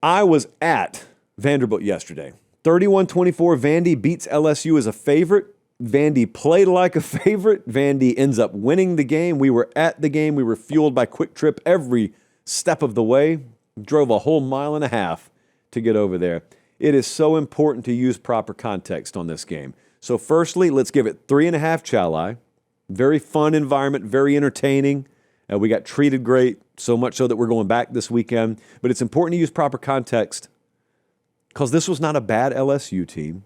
I was at Vanderbilt yesterday. 31-24, Vandy beats LSU as a favorite. Vandy played like a favorite. Vandy ends up winning the game. We were at the game. We were fueled by Quick Trip every step of the way. Drove a whole mile and a half to get over there. It is so important to use proper context on this game. So firstly, let's give it 3.5 Chali. Very fun environment, very entertaining. We got treated great, so much so that we're going back this weekend. But it's important to use proper context because this was not a bad LSU team.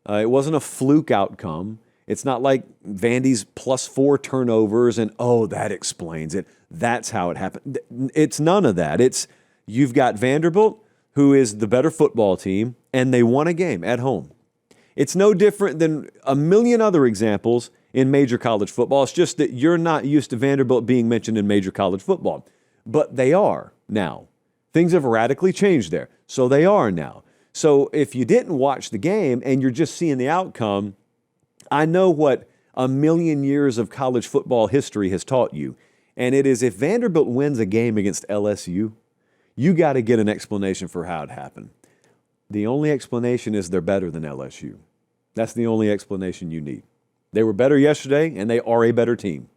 It wasn't a fluke outcome. It's not like Vandy's +4 turnovers and, oh, that explains it. That's how it happened. It's none of that. It's you've got Vanderbilt, who is the better football team, and they won a game at home. It's no different than a million other examples in major college football. It's just that you're not used to Vanderbilt being mentioned in major college football. But they are now. Things have radically changed there. So they are now. So if you didn't watch the game and you're just seeing the outcome, I know what a million years of college football history has taught you. And it is if Vanderbilt wins a game against LSU, you got to get an explanation for how it happened. The only explanation is they're better than LSU. That's the only explanation you need. They were better yesterday, and they are a better team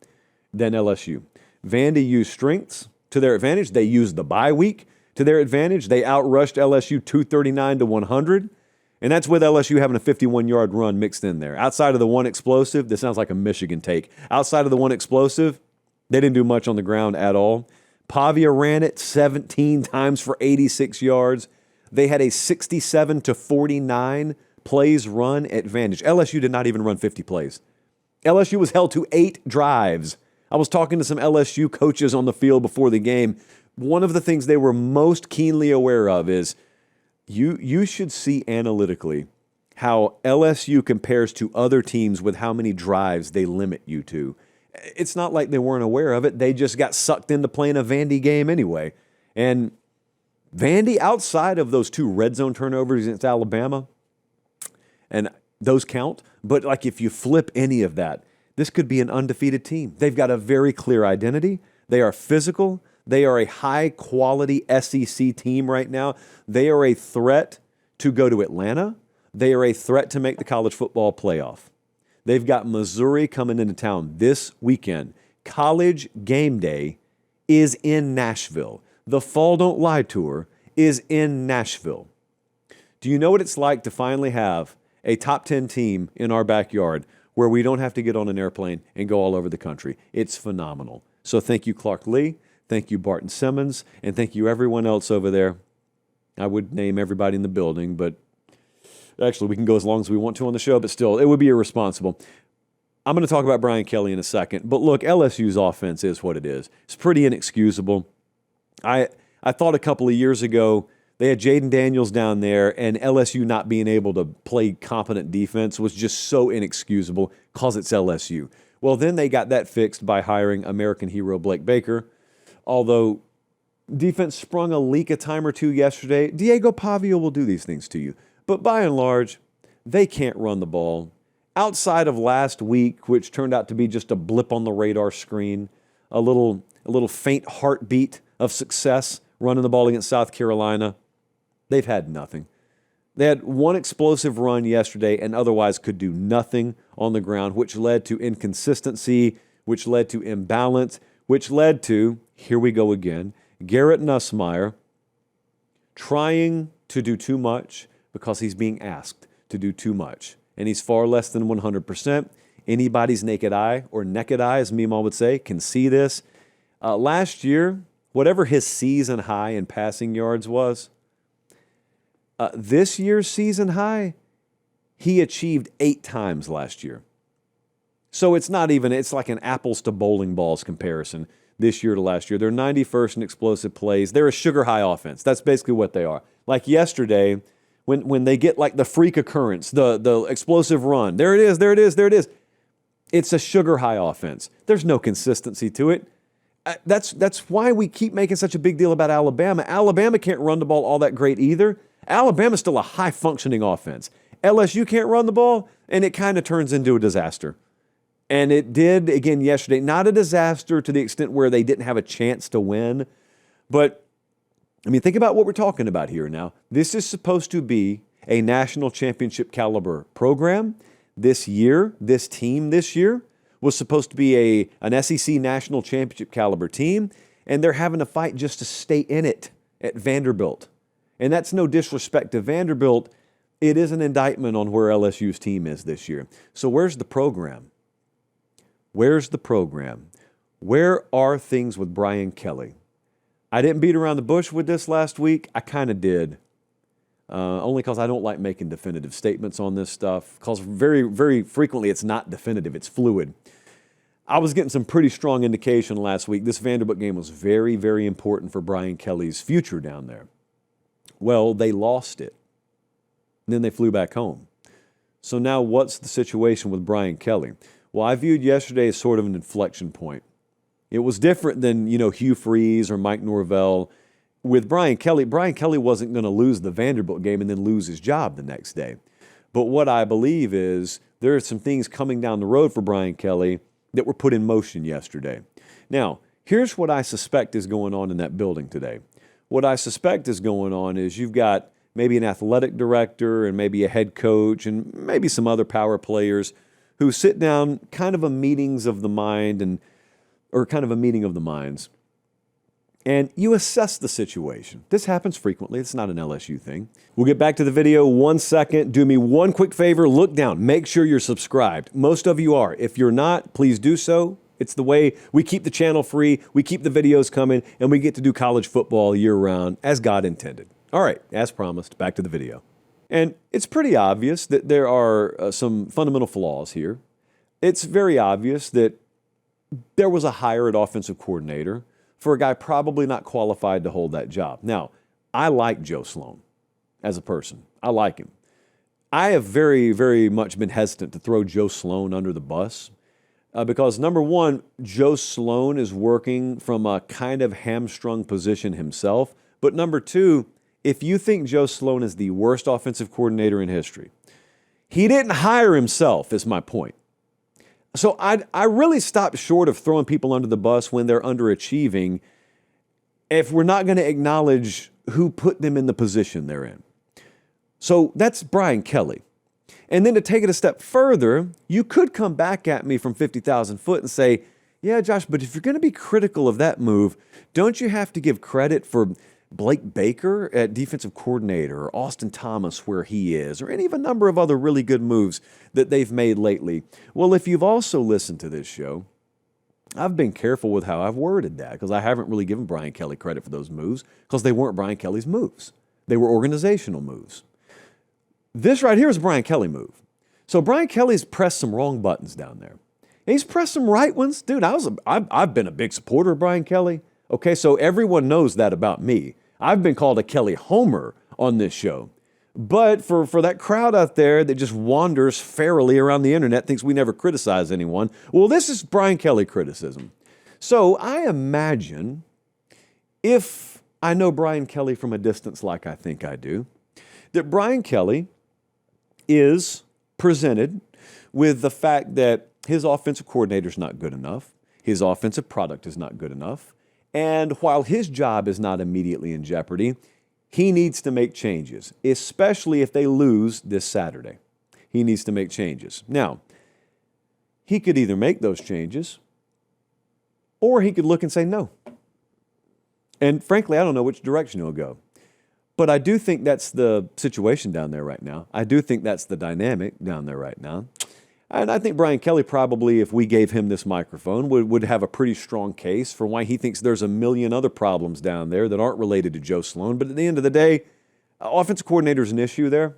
than LSU. Vandy used strengths to their advantage. They used the bye week to their advantage. They outrushed LSU 239-100, and that's with LSU having a 51-yard run mixed in there. Outside of the one explosive, this sounds like a Michigan take. Outside of the one explosive, they didn't do much on the ground at all. Pavia ran it 17 times for 86 yards. They had a 67-49 plays run advantage. LSU did not even run 50 plays. LSU was held to 8 drives. I was talking to some LSU coaches on the field before the game. One of the things they were most keenly aware of is you should see analytically how LSU compares to other teams with how many drives they limit you to. It's not like they weren't aware of it. They just got sucked into playing a Vandy game anyway. And Vandy, outside of those 2 red zone turnovers against Alabama, and those count, but like if you flip any of that, this could be an undefeated team. They've got a very clear identity. They are physical. They are a high-quality SEC team right now. They are a threat to go to Atlanta. They are a threat to make the college football playoff. They've got Missouri coming into town this weekend. College game day is in Nashville. The Fall Don't Lie Tour is in Nashville. Do you know what it's like to finally have a top 10 team in our backyard where we don't have to get on an airplane and go all over the country? It's phenomenal. So thank you, Clark Lee. Thank you, Barton Simmons. And thank you, everyone else over there. I would name everybody in the building, but actually we can go as long as we want to on the show, but still, it would be irresponsible. I'm going to talk about Brian Kelly in a second. But look, LSU's offense is what it is. It's pretty inexcusable. I thought a couple of years ago they had Jaden Daniels down there, and LSU not being able to play competent defense was just so inexcusable because it's LSU. Well, then they got that fixed by hiring American hero Blake Baker. Although defense sprung a leak a time or two yesterday, Diego Pavia will do these things to you. But by and large, they can't run the ball. Outside of last week, which turned out to be just a blip on the radar screen, a little faint heartbeat of success running the ball against South Carolina, they've had nothing. They had one explosive run yesterday and otherwise could do nothing on the ground, which led to inconsistency, which led to imbalance, which led to, here we go again, Garrett Nussmeier trying to do too much because he's being asked to do too much. And he's far less than 100%. Anybody's naked eye, or naked eye, as Meemaw would say, can see this. Last year, whatever his season high in passing yards was, this year's season high, he achieved 8 times last year. So it's not even, it's like an apples to bowling balls comparison this year to last year. They're 91st in explosive plays. They're a sugar high offense. That's basically what they are. Like yesterday, when they get like the freak occurrence, the explosive run, there it is. It's a sugar high offense. There's no consistency to it. That's why we keep making such a big deal about Alabama. Alabama can't run the ball all that great either. Alabama's still a high-functioning offense. LSU can't run the ball, and it kind of turns into a disaster. And it did, again, yesterday. Not a disaster to the extent where they didn't have a chance to win, but I mean, think about what we're talking about here now. This is supposed to be a national championship caliber program this year. This team this year was supposed to be an SEC national championship caliber team, and they're having to fight just to stay in it at Vanderbilt. And that's no disrespect to Vanderbilt. It is an indictment on where LSU's team is this year. So where's the program? Where's the program? Where are things with Brian Kelly? I didn't beat around the bush with this last week. I kind of did. Only because I don't like making definitive statements on this stuff, because very, very frequently it's not definitive, it's fluid. I was getting some pretty strong indication last week. This Vanderbilt game was very, very important for Brian Kelly's future down there. Well, they lost it. And then they flew back home. So now what's the situation with Brian Kelly? Well, I viewed yesterday as sort of an inflection point. It was different than, Hugh Freeze or Mike Norvell. With Brian Kelly wasn't going to lose the Vanderbilt game and then lose his job the next day. But what I believe is there are some things coming down the road for Brian Kelly that were put in motion yesterday. Now, here's what I suspect is going on in that building today. What I suspect is going on is you've got maybe an athletic director and maybe a head coach and maybe some other power players who sit down, kind of a meetings of the mind or kind of a meeting of the minds. And you assess the situation. This happens frequently. It's not an LSU thing. We'll get back to the video 1 second. Do me one quick favor. Look down. Make sure you're subscribed. Most of you are. If you're not, please do so. It's the way we keep the channel free, we keep the videos coming, and we get to do college football year-round as God intended. All right, as promised, back to the video. And it's pretty obvious that there are some fundamental flaws here. It's very obvious that there was a hire at offensive coordinator for a guy probably not qualified to hold that job. Now, I like Joe Sloan as a person. I like him. I have very, very much been hesitant to throw Joe Sloan under the bus because, number one, Joe Sloan is working from a kind of hamstrung position himself. But number two, if you think Joe Sloan is the worst offensive coordinator in history, he didn't hire himself, is my point. So I really stopped short of throwing people under the bus when they're underachieving if we're not going to acknowledge who put them in the position they're in. So that's Brian Kelly. And then to take it a step further, you could come back at me from 50,000 foot and say, yeah, Josh, but if you're going to be critical of that move, don't you have to give credit for Blake Baker at defensive coordinator or Austin Thomas where he is or any of a number of other really good moves that they've made lately? Well, if you've also listened to this show, I've been careful with how I've worded that because I haven't really given Brian Kelly credit for those moves because they weren't Brian Kelly's moves. They were organizational moves. This right here is a Brian Kelly move. So Brian Kelly's pressed some wrong buttons down there. And he's pressed some right ones. Dude, I've been a big supporter of Brian Kelly. Okay, so everyone knows that about me. I've been called a Kelly homer on this show. But for that crowd out there that just wanders fairly around the internet, thinks we never criticize anyone, well, this is Brian Kelly criticism. So I imagine if I know Brian Kelly from a distance like I think I do, that Brian Kelly is presented with the fact that his offensive coordinator is not good enough, his offensive product is not good enough, and while his job is not immediately in jeopardy, he needs to make changes, especially if they lose this Saturday. He needs to make changes. Now, he could either make those changes or he could look and say no. And frankly, I don't know which direction he'll go. But I do think that's the situation down there right now. I do think that's the dynamic down there right now. And I think Brian Kelly probably, if we gave him this microphone, would have a pretty strong case for why he thinks there's a million other problems down there that aren't related to Joe Sloan. But at the end of the day, offensive coordinator is an issue there.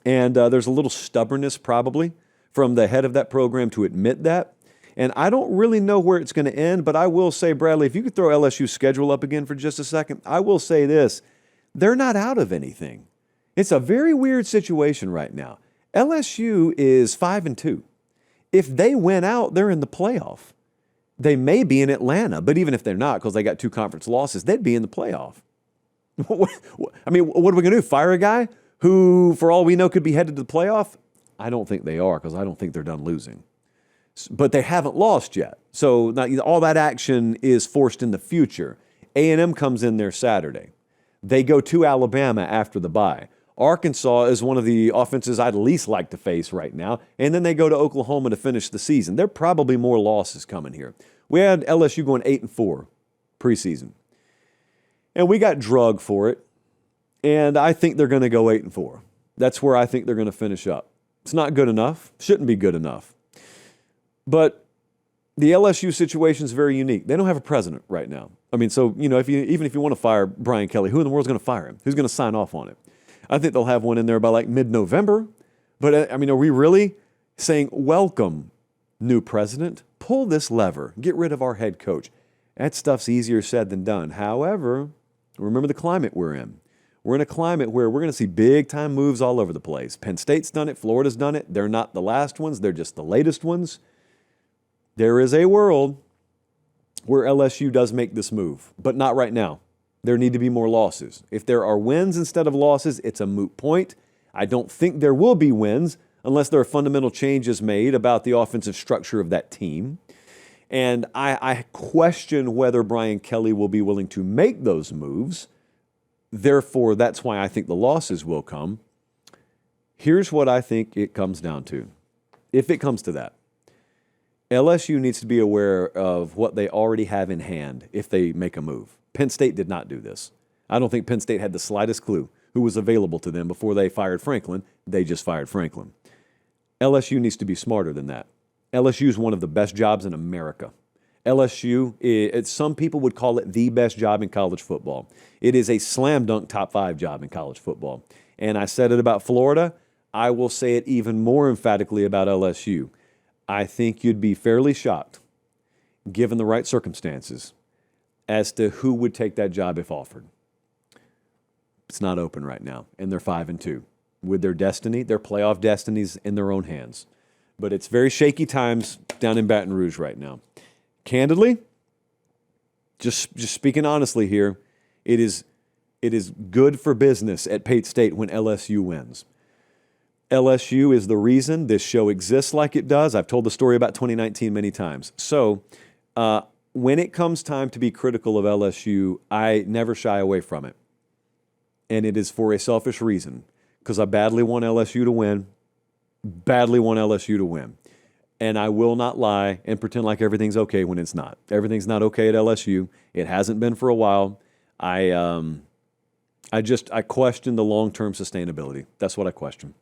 And there's a little stubbornness probably from the head of that program to admit that. And I don't really know where it's going to end, but I will say, Bradley, if you could throw LSU's schedule up again for just a second, I will say this. They're not out of anything. It's a very weird situation right now. LSU is 5-2. If they win out, they're in the playoff. They may be in Atlanta, but even if they're not, because they got 2 conference losses, they'd be in the playoff. I mean, what are we going to do? Fire a guy who, for all we know, could be headed to the playoff? I don't think they are, because I don't think they're done losing. But they haven't lost yet. So all that action is forced in the future. A&M comes in there Saturday. They go to Alabama after the bye. Arkansas is one of the offenses I'd least like to face right now. And then they go to Oklahoma to finish the season. There are probably more losses coming here. We had LSU going 8-4 preseason. And we got drugged for it. And I think they're going to go 8-4. That's where I think they're going to finish up. It's not good enough. Shouldn't be good enough. But the LSU situation is very unique. They don't have a president right now. I mean, so, even if you want to fire Brian Kelly, who in the world is going to fire him? Who's going to sign off on it? I think they'll have one in there by like mid-November. But, are we really saying, welcome, new president? Pull this lever. Get rid of our head coach. That stuff's easier said than done. However, remember the climate we're in. We're in a climate where we're going to see big-time moves all over the place. Penn State's done it. Florida's done it. They're not the last ones. They're just the latest ones. There is a world where LSU does make this move, but not right now. There need to be more losses. If there are wins instead of losses, it's a moot point. I don't think there will be wins unless there are fundamental changes made about the offensive structure of that team. And I question whether Brian Kelly will be willing to make those moves. Therefore, that's why I think the losses will come. Here's what I think it comes down to. If it comes to that, LSU needs to be aware of what they already have in hand if they make a move. Penn State did not do this. I don't think Penn State had the slightest clue who was available to them before they fired Franklin. They just fired Franklin. LSU needs to be smarter than that. LSU is one of the best jobs in America. LSU, some people would call it the best job in college football. It is a slam dunk top 5 job in college football. And I said it about Florida. I will say it even more emphatically about LSU. I think you'd be fairly shocked, given the right circumstances, as to who would take that job if offered. It's not open right now, and they're 5-2. With their destiny, their playoff destinies in their own hands. But it's very shaky times down in Baton Rouge right now. Candidly, just speaking honestly here, it is good for business at Pate State when LSU wins. LSU is the reason this show exists like it does. I've told the story about 2019 many times. So when it comes time to be critical of LSU, I never shy away from it. And it is for a selfish reason, because I badly want LSU to win, And I will not lie and pretend like everything's okay when it's not. Everything's not okay at LSU. It hasn't been for a while. I question the long-term sustainability. That's what I question.